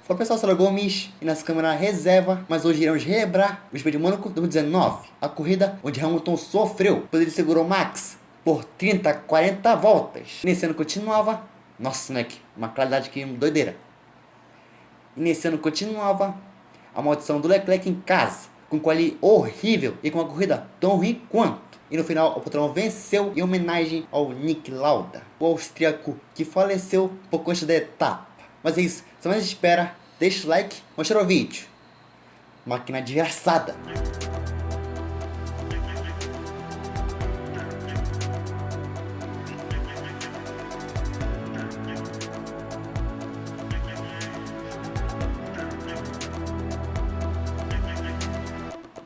Fala pessoal, sou o Gomes e nessa câmera reserva, mas hoje iremos relembrar o GP de Mônaco 2019, a corrida onde Hamilton sofreu, pois ele segurou Max por 30, 40 voltas. E nesse ano continuava, nossa moleque, uma qualidade que doideira. E nesse ano continuava a maldição do Leclerc em casa, com quali horrível e com uma corrida tão ruim quanto. E no final o patrão venceu em homenagem ao Niki Lauda, o austríaco que faleceu por conta da etapa. Mas é isso, sem mais espera, deixa o like, mostra o vídeo. Máquina desgraçada.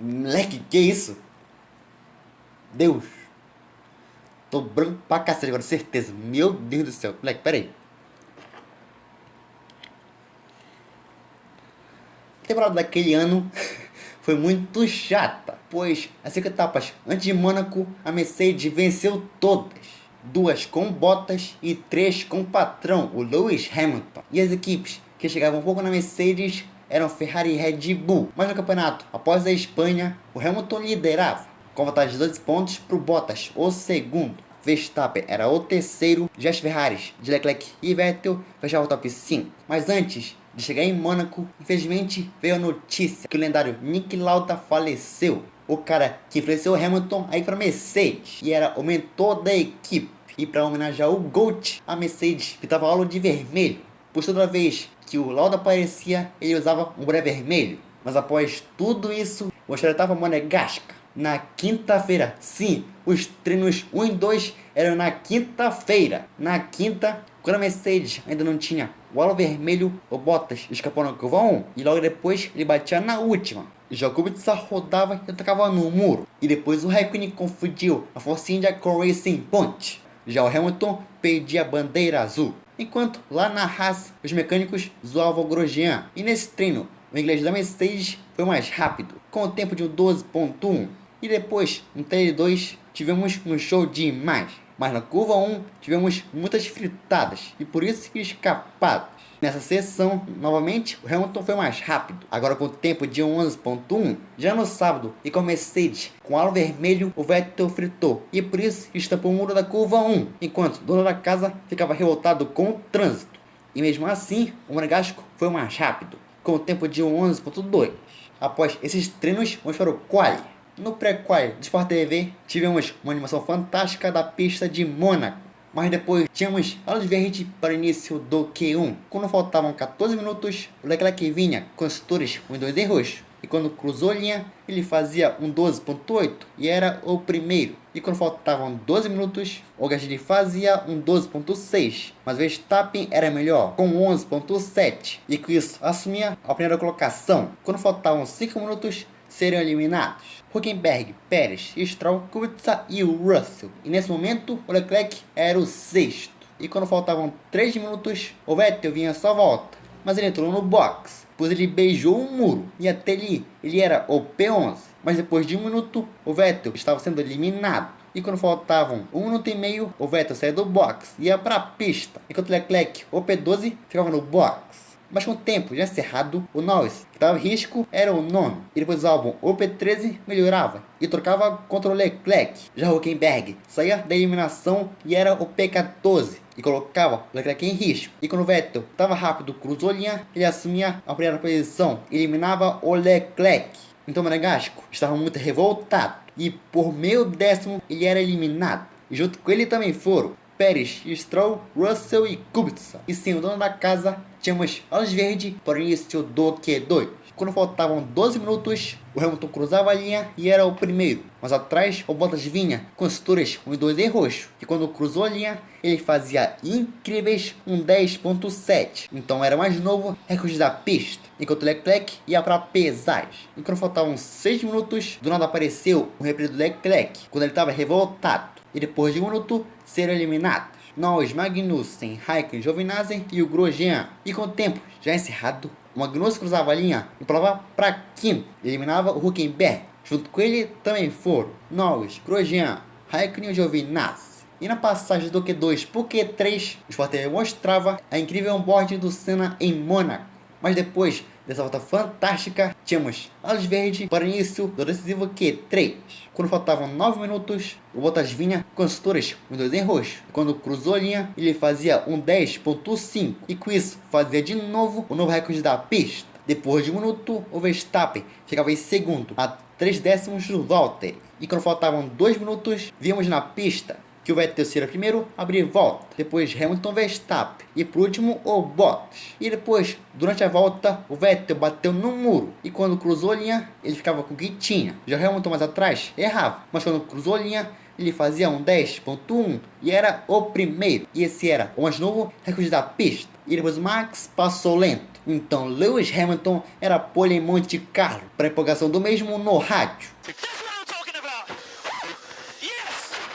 Moleque, que isso? Deus. Tô branco pra cacete agora, certeza. Meu Deus do céu. Moleque, pera aí. A temporada daquele ano foi muito chata, pois as 5 etapas antes de Mônaco, a Mercedes venceu todas. 2 com Bottas e 3 com o patrão, o Lewis Hamilton. E as equipes que chegavam um pouco na Mercedes eram Ferrari e Red Bull. Mas no campeonato, após a Espanha, o Hamilton liderava, com vantagem de 12 pontos para o Bottas, o segundo. Verstappen era o terceiro, já as Ferraris de Leclerc e Vettel fechavam o top 5. Mas antes de chegar em Mônaco, infelizmente veio a notícia que o lendário Niki Lauda faleceu. O cara que influenciou Hamilton a ir para Mercedes e era o mentor da equipe. E para homenagear o GOAT, a Mercedes pintava o halo de vermelho, pois toda vez que o Lauda aparecia, ele usava um boné vermelho. Mas após tudo isso, o Australiano estava monegasca. Na quinta-feira, sim, os treinos 1 e 2 eram na quinta-feira. Na quinta, quando a Mercedes ainda não tinha o halo vermelho, o Bottas escapou na curva 1 e logo depois ele batia na última. Já o Kubica rodava e tocava no muro. E depois o Raikkonen confundiu a Force India com o Racing Point. Já o Hamilton perdia a bandeira azul. Enquanto lá na Haas, os mecânicos zoavam o Grosjean. E nesse treino, o inglês da Mercedes foi mais rápido, com o tempo de um 12.1. E depois, no treino 2, tivemos um show demais. Mas na curva 1, tivemos muitas fritadas e por isso escapadas. Nessa sessão, novamente, o Hamilton foi mais rápido, agora com o tempo de 11.1. Já no sábado, e com a Mercedes com halo vermelho, o Vettel fritou e por isso estampou o muro da curva 1, enquanto o dono da casa ficava revoltado com o trânsito. E mesmo assim, o monegasco foi mais rápido, com o tempo de 11.2. Após esses treinos, vamos para o quali. No pré-quali do Sport TV, tivemos uma animação fantástica da pista de Mônaco. Mas depois tínhamos a luz verde para o início do Q1. Quando faltavam 14 minutos, o Leclerc vinha com os setores 1 e 2 em roxo. E quando cruzou a linha, ele fazia um 12.8 e era o primeiro. E quando faltavam 12 minutos, o Gasly fazia um 12.6. Mas Verstappen era melhor, com 11.7. E com isso assumia a primeira colocação. Quando faltavam 5 minutos, seriam eliminados Hülkenberg, Pérez, Stroll, Kubica e o Russell. E nesse momento, o Leclerc era o sexto. E quando faltavam 3 minutos, o Vettel vinha só volta. Mas ele entrou no box, pois ele beijou um muro. E até ali, ele era o P11. Mas depois de 1 minuto, o Vettel estava sendo eliminado. E quando faltavam 1 minuto e meio, o Vettel saía do box e ia para a pista. Enquanto o Leclerc, o P12, ficava no box. Mas com o tempo já encerrado, o Norris, que estava em risco, era o nono. E depois o álbum, o P13, melhorava e trocava contra o Leclerc. Já o Hülkenberg saía da eliminação e era o P14 e colocava o Leclerc em risco. E quando o Vettel estava rápido, cruzou a linha, ele assumia a primeira posição e eliminava o Leclerc. Então o monegasco estava muito revoltado e por meio décimo ele era eliminado. E junto com ele também foram Pérez, Stroll, Russell e Kubica. E sim, o dono da casa, tínhamos a luz verde para o início do Q2. Quando faltavam 12 minutos, o Hamilton cruzava a linha e era o primeiro. Mas atrás, o Bottas vinha com os setores 1 e 2 em roxo. E quando cruzou a linha, ele fazia incríveis um 10.7. Então era mais novo, recorde da pista. Enquanto o Leclerc ia para pesagem. E quando faltavam 6 minutos, do nada apareceu o replay do Leclerc, quando ele estava revoltado. E depois de 1 minuto, serão eliminados Norris, Magnussen, Raikkonen, Giovinazzi e o Grosjean. E com o tempo já encerrado, o Magnussen cruzava a linha e pulava para quinto, eliminava o Hülkenberg. Junto com ele também foram Norris, Grosjean, Raikkonen e Giovinazzi. E na passagem do Q2 para o Q3, o Sport TV mostrava a incrível onboard do Senna em Mônaco. Mas depois dessa volta fantástica, tínhamos a luz verde para o início do decisivo Q3. Quando faltavam 9 minutos, o Bottas vinha com os setores os dois em roxo. E quando cruzou a linha, ele fazia um 10.5 e com isso fazia de novo o novo recorde da pista. Depois de um minuto, o Verstappen ficava em segundo, a 3 décimos do Valtteri. E quando faltavam 2 minutos, vimos na pista que o Vettel seria primeiro a abrir volta, depois Hamilton, Verstappen e por último o Bottas. E depois, durante a volta, o Vettel bateu no muro e quando cruzou a linha, ele ficava com o que tinha. Já Hamilton mais atrás errava, mas quando cruzou a linha, ele fazia um 10.1 e era o primeiro. E esse era o mais novo recorde da pista. E depois o Max passou lento. Então Lewis Hamilton era pole em Monte Carlo, para empolgação do mesmo no rádio.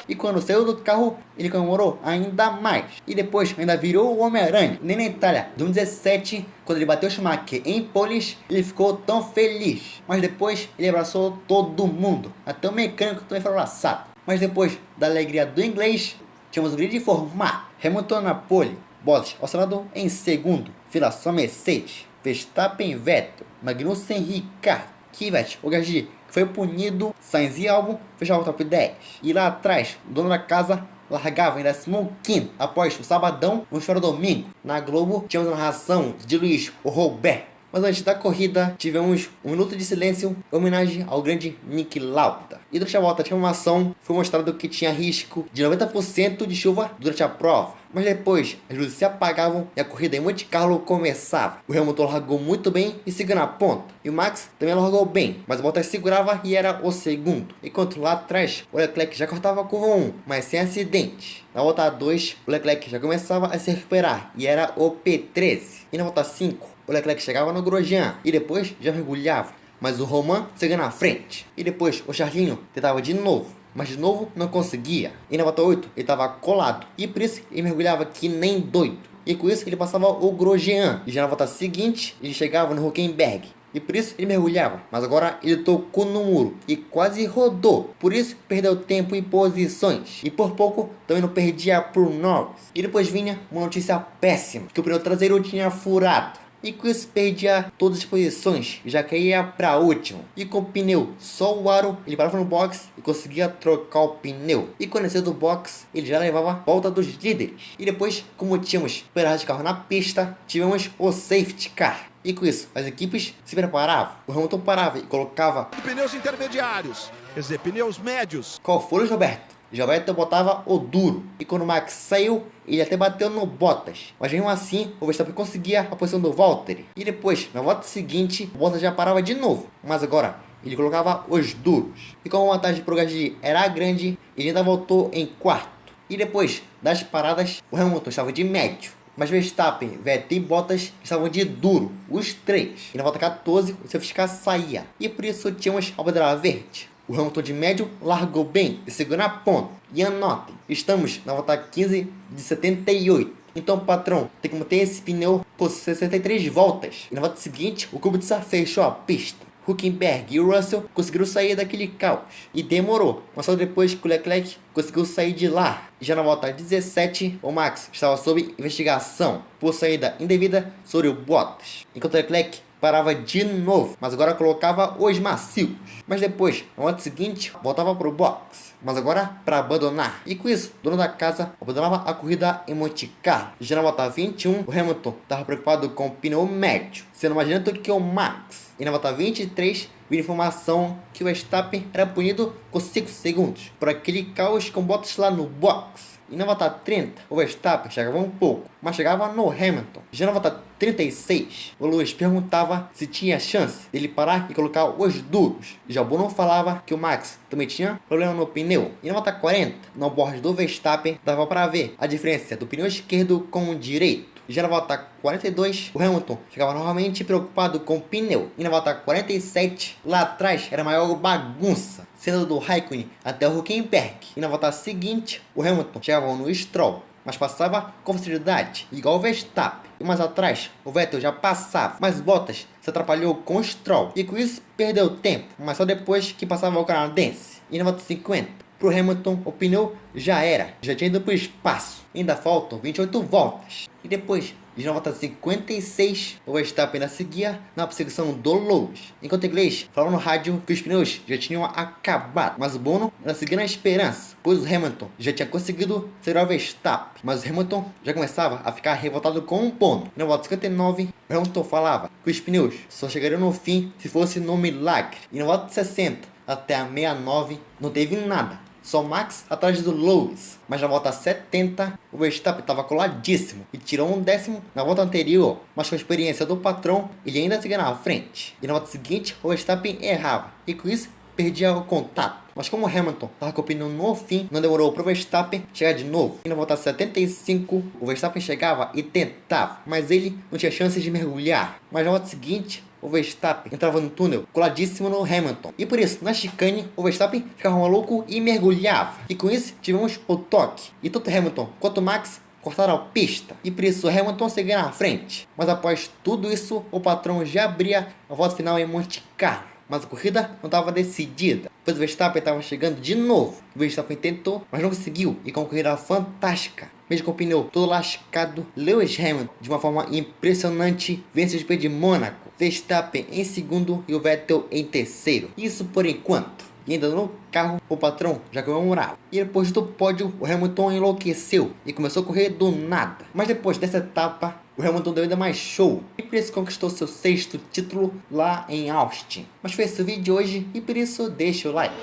E quando saiu do carro, ele comemorou ainda mais. E depois ainda virou o Homem-Aranha. Nem na Itália, de 2017, quando ele bateu o Schumacher em poles, ele ficou tão feliz. Mas depois ele abraçou todo mundo. Até o mecânico também foi abraçado. Mas depois da alegria do inglês, tínhamos o grid formado. Hamilton na pole, Bottas ao seu lado em segundo. Fila só Mercedes, Verstappen, Vettel, Magnussen, Ricciardo, Kvyat, o Gasly, que foi punido, Sainz e Albon fechavam o top 10. E lá atrás, o dono da casa largava em 15º, após o sabadão, vamos para o domingo. Na Globo, tínhamos a narração de Luiz Roberto. Mas antes da corrida, tivemos um minuto de silêncio em homenagem ao grande Niki Lauda. E durante a volta de informação, foi mostrado que tinha risco de 90% de chuva durante a prova. Mas depois, as luzes se apagavam e a corrida em Monte Carlo começava. O Hamilton largou muito bem e seguiu na ponta. E o Max também largou bem, mas o Bottas segurava e era o segundo. Enquanto lá atrás, o Leclerc já cortava a curva 1, mas sem acidente. Na volta 2, o Leclerc já começava a se recuperar e era o P13. E na volta 5, o Leclerc chegava no Grosjean e depois já mergulhava. Mas o Romain seguia na frente. E depois o Charlinho tentava de novo. Mas de novo não conseguia. E na volta 8 ele estava colado. E por isso ele mergulhava que nem doido. E com isso ele passava o Grosjean. E já na volta seguinte ele chegava no Hülkenberg. E por isso ele mergulhava. Mas agora ele tocou no muro e quase rodou. Por isso perdeu tempo em posições. E por pouco também não perdia por Norris. E depois vinha uma notícia péssima. Que o pneu traseiro tinha furado. E com isso perdia todas as posições, já caía para último. E com o pneu só o aro, ele parava no box e conseguia trocar o pneu. E quando ele saiu do box, ele já levava a volta dos líderes. E depois, como tínhamos paradas de carro na pista, tivemos o safety car. E com isso, as equipes se preparavam. O Hamilton parava e colocava pneus intermediários, quer dizer, pneus médios. Qual foi, Roberto? Já Vettel botava o duro. E quando o Max saiu, ele até bateu no Bottas. Mas mesmo assim, o Verstappen conseguia a posição do Valtteri. E depois, na volta seguinte, o Bottas já parava de novo. Mas agora, ele colocava os duros. E como a vantagem para o Gasly era grande, ele ainda voltou em quarto. E depois das paradas, o Hamilton estava de médio. Mas Verstappen, Vettel e Bottas estavam de duro, os três. E na volta 14, o safety car saía. E por isso tínhamos a bandeira verde. O Hamilton de médio largou bem e segurou na ponta. E anotem, estamos na volta 15 de 78. Então o patrão tem que manter esse pneu por 63 voltas. E na volta seguinte, o Kubica fechou a pista. Hülkenberg e o Russell conseguiram sair daquele caos. E demorou, mas só depois que o Leclerc conseguiu sair de lá. E já na volta 17, o Max estava sob investigação por saída indevida sobre o Bottas. Enquanto o Leclerc parava de novo, mas agora colocava os macios. Mas depois, na volta seguinte, voltava para o box, mas agora para abandonar. E com isso, o dono da casa abandonava a corrida em Monte Carlo. Já na volta 21, o Hamilton estava preocupado com o pneu médio, sendo mais lento do que o Max. E na volta 23, veio informação que o Verstappen era punido com 5 segundos por aquele caos com Bottas lá no box. E na volta 30, o Verstappen chegava um pouco, mas chegava no Hamilton. Já na volta 36, o Lewis perguntava se tinha chance dele parar e colocar os duros. Já o Bruno falava que o Max também tinha problema no pneu. E na volta 40, no board do Verstappen, dava para ver a diferença do pneu esquerdo com o direito. Já na volta 42, o Hamilton ficava novamente preocupado com o pneu. E na volta 47, lá atrás era a maior bagunça, sendo do Raikkonen até o Hülkenberg. E na volta seguinte, o Hamilton chegava no Stroll, mas passava com facilidade, igual o Verstappen. E mais atrás, o Vettel já passava, mas Bottas se atrapalhou com o Stroll. E com isso, perdeu tempo, mas só depois que passava o canadense. E na volta 50, pro Hamilton, o pneu já tinha ido pro espaço. Ainda faltam 28 voltas. E depois E na volta 56, o Verstappen ainda seguia na perseguição do Lewis. Enquanto o inglês falava no rádio que os pneus já tinham acabado, mas o Bono ainda seguia na esperança, pois o Hamilton já tinha conseguido segurar o Verstappen. Mas o Hamilton já começava a ficar revoltado com o Bono. E na volta 59, o Hamilton falava que os pneus só chegariam no fim se fosse no milagre. E na volta 60 até a 69 não teve nada, só Max atrás do Lewis. Mas na volta 70 o Verstappen estava coladíssimo e tirou um décimo na volta anterior, mas com a experiência do patrão ele ainda seguia na frente. E na volta seguinte o Verstappen errava e com isso perdia o contato. Mas como o Hamilton estava com o pneu no fim, não demorou para o Verstappen chegar de novo. E na volta 75, o Verstappen chegava e tentava, mas ele não tinha chance de mergulhar. Mas na volta seguinte, o Verstappen entrava no túnel coladíssimo no Hamilton. E por isso, na chicane, o Verstappen ficava maluco e mergulhava. E com isso, tivemos o toque. E tanto Hamilton quanto Max cortaram a pista. E por isso, o Hamilton seguia na frente. Mas após tudo isso, o patrão já abria a volta final em Monte Carlo. Mas a corrida não estava decidida, pois o Verstappen estava chegando de novo. O Verstappen tentou, mas não conseguiu, e com uma corrida fantástica, mesmo com o pneu todo lascado, Lewis Hamilton, de uma forma impressionante, vence o GP de Mônaco. Verstappen em segundo e o Vettel em terceiro. Isso por enquanto. E ainda no carro, o patrão já comemorava. E depois do pódio, o Hamilton enlouqueceu e começou a correr do nada. Mas depois dessa etapa, o Hamilton deu ainda mais show. E por isso conquistou seu 6º título lá em Austin. Mas foi esse o vídeo de hoje e por isso deixa o like.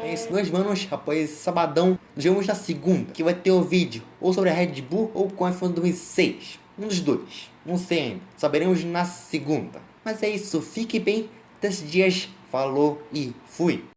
É isso, meus manos. Após esse sabadão, nos vemos na segunda, que vai ter o vídeo ou sobre a Red Bull ou com a F1 2006. Um dos dois. Não sei ainda. Saberemos na segunda. Mas é isso. Fique bem. 10 dias. Falou e fui.